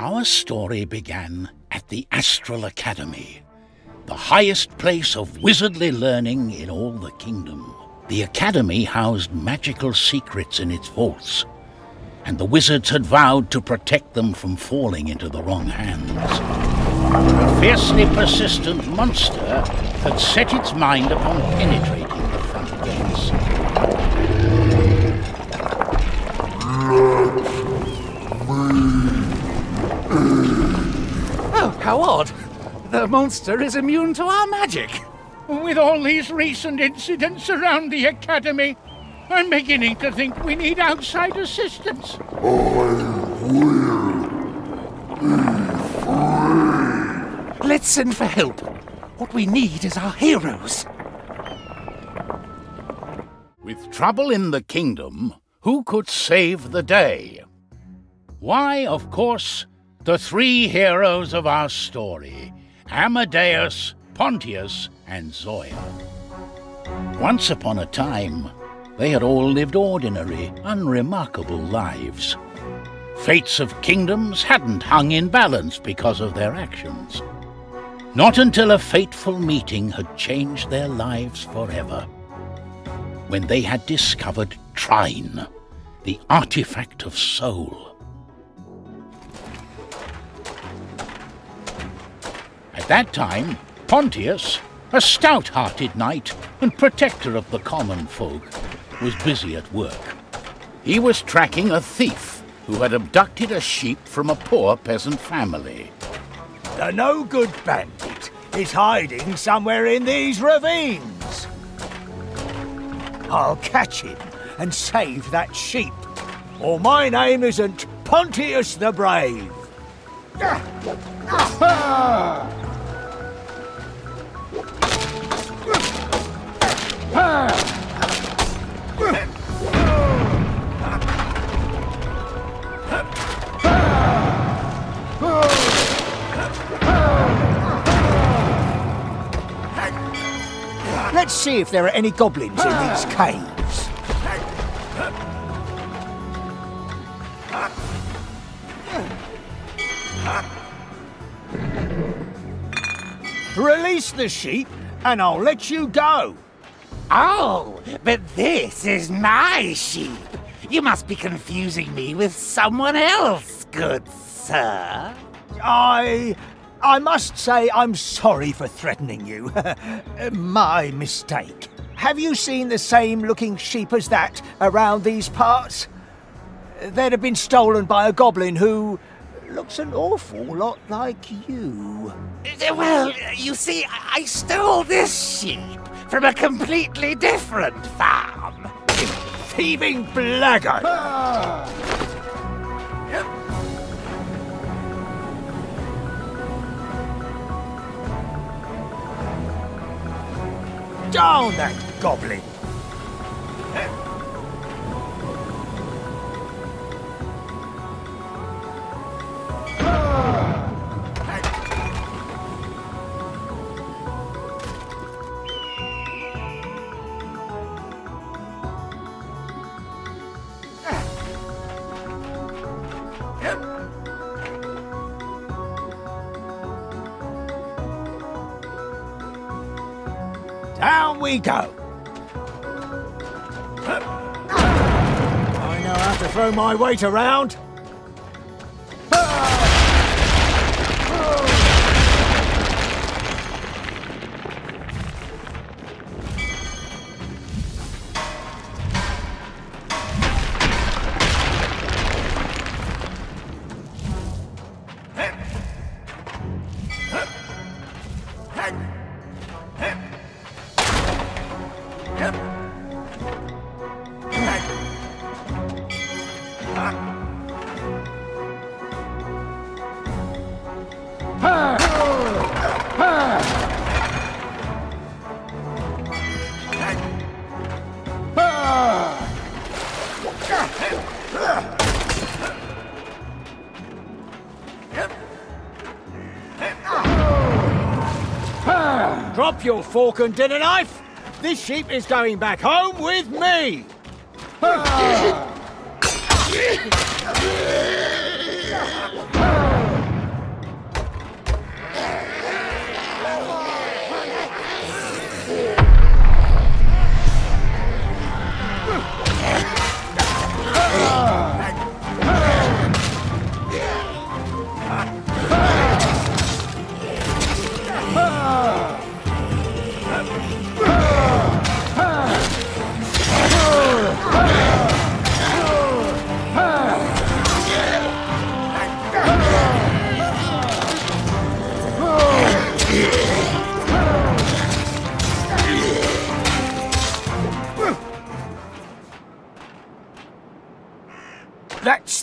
Our story began at the Astral Academy, the highest place of wizardly learning in all the kingdom. The academy housed magical secrets in its vaults, and the wizards had vowed to protect them from falling into the wrong hands. A fiercely persistent monster had set its mind upon penetrating the front gates. Oh, how odd! The monster is immune to our magic. With all these recent incidents around the academy, I'm beginning to think we need outside assistance. Let's send for help. What we need is our heroes. With trouble in the kingdom, who could save the day? Why, of course, the three heroes of our story, Amadeus, Pontius, and Zoya. Once upon a time, they had all lived ordinary, unremarkable lives. Fates of kingdoms hadn't hung in balance because of their actions. Not until a fateful meeting had changed their lives forever, when they had discovered Trine, the artifact of soul. At that time, Pontius, a stout-hearted knight and protector of the common folk, was busy at work. He was tracking a thief who had abducted a sheep from a poor peasant family. The no-good bandit is hiding somewhere in these ravines. I'll catch him and save that sheep, or my name isn't Pontius the Brave. Let's see if there are any goblins in these caves. Release the sheep and I'll let you go. Oh, but this is my sheep. You must be confusing me with someone else, good sir. I must say I'm sorry for threatening you. My mistake. Have you seen the same looking sheep as that around these parts? They'd have been stolen by a goblin who looks an awful lot like you. Well, you see, I stole this sheep from a completely different farm. Thieving blackguard! Down that goblin! Down we go. I know how to throw my weight around. Drop your fork and dinner knife. This sheep is going back home with me.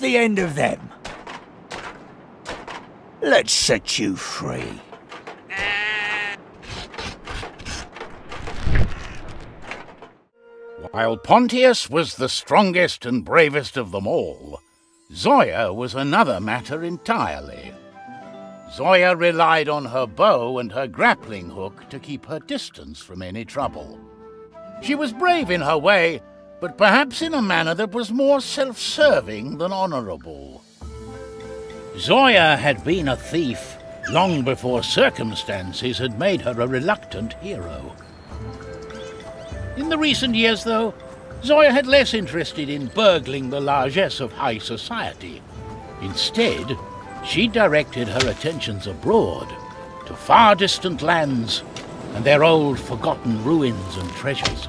the end of them. Let's set you free. While Pontius was the strongest and bravest of them all, Zoya was another matter entirely. Zoya relied on her bow and her grappling hook to keep her distance from any trouble. She was brave in her way, but perhaps in a manner that was more self-serving than honorable. Zoya had been a thief long before circumstances had made her a reluctant hero. In the recent years, though, Zoya had less interested in burgling the largesse of high society. Instead, she directed her attentions abroad, to far distant lands and their old forgotten ruins and treasures.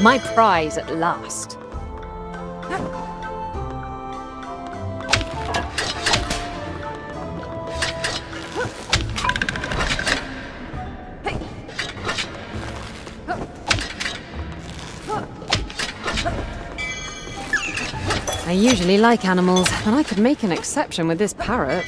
My prize at last. I usually like animals, but I could make an exception with this parrot.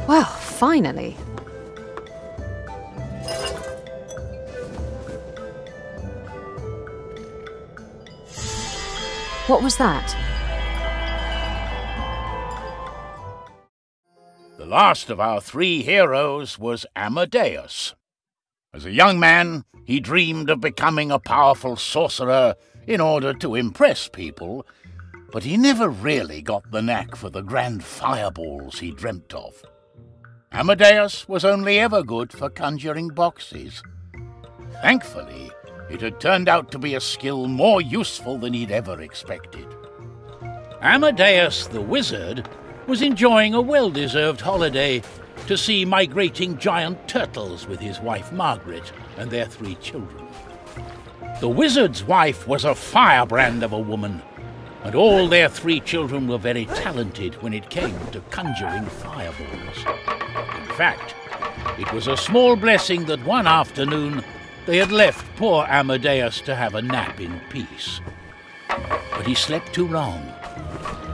Well, finally. What was that? The last of our three heroes was Amadeus. As a young man, he dreamed of becoming a powerful sorcerer in order to impress people, but he never really got the knack for the grand fireballs he dreamt of. Amadeus was only ever good for conjuring boxes. Thankfully, it had turned out to be a skill more useful than he'd ever expected. Amadeus the wizard was enjoying a well-deserved holiday to see migrating giant turtles with his wife Margaret and their 3 children. The wizard's wife was a firebrand of a woman, and all their 3 children were very talented when it came to conjuring fireballs. In fact, it was a small blessing that one afternoon they had left poor Amadeus to have a nap in peace. But he slept too long.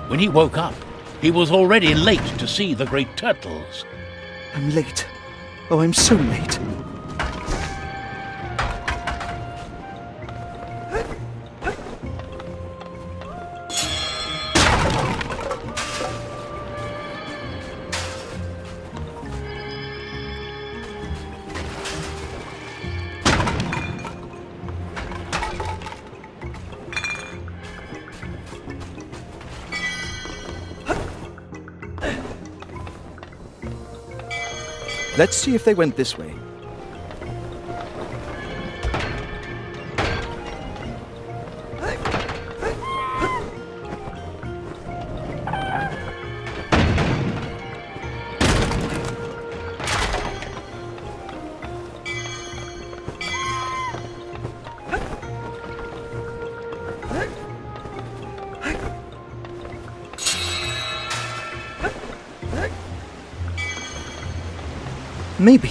When he woke up, he was already late to see the great turtles. I'm late. Oh, I'm so late. Let's see if they went this way. Maybe,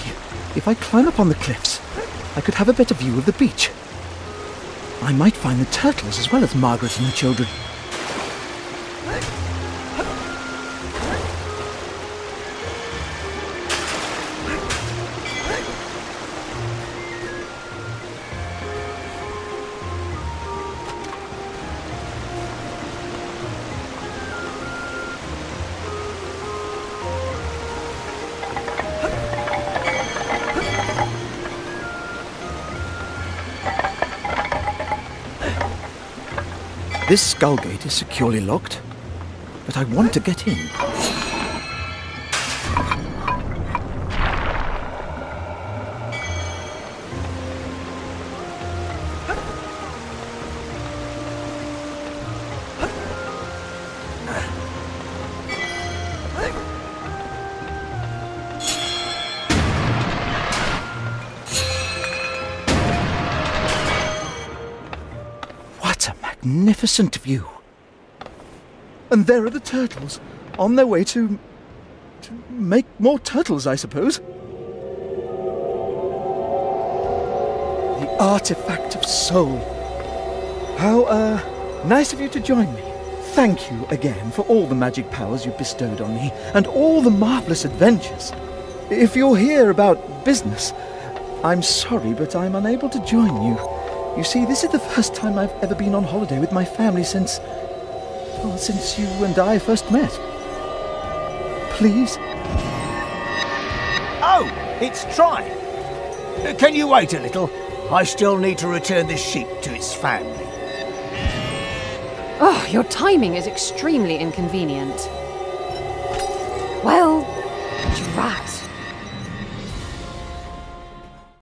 if I climb up on the cliffs, I could have a better view of the beach. I might find the turtles as well as Margaret and the children. This skull gate is securely locked, but I want to get in. Magnificent view. And there are the turtles, on their way to make more turtles, I suppose. The artifact of soul. How, nice of you to join me. Thank you again for all the magic powers you've bestowed on me, and all the marvellous adventures. If you're here about business, I'm sorry, but I'm unable to join you. You see, this is the first time I've ever been on holiday with my family since you and I first met. Please? Oh, it's Trine. Can you wait a little? I still need to return this sheep to its family. Oh, your timing is extremely inconvenient.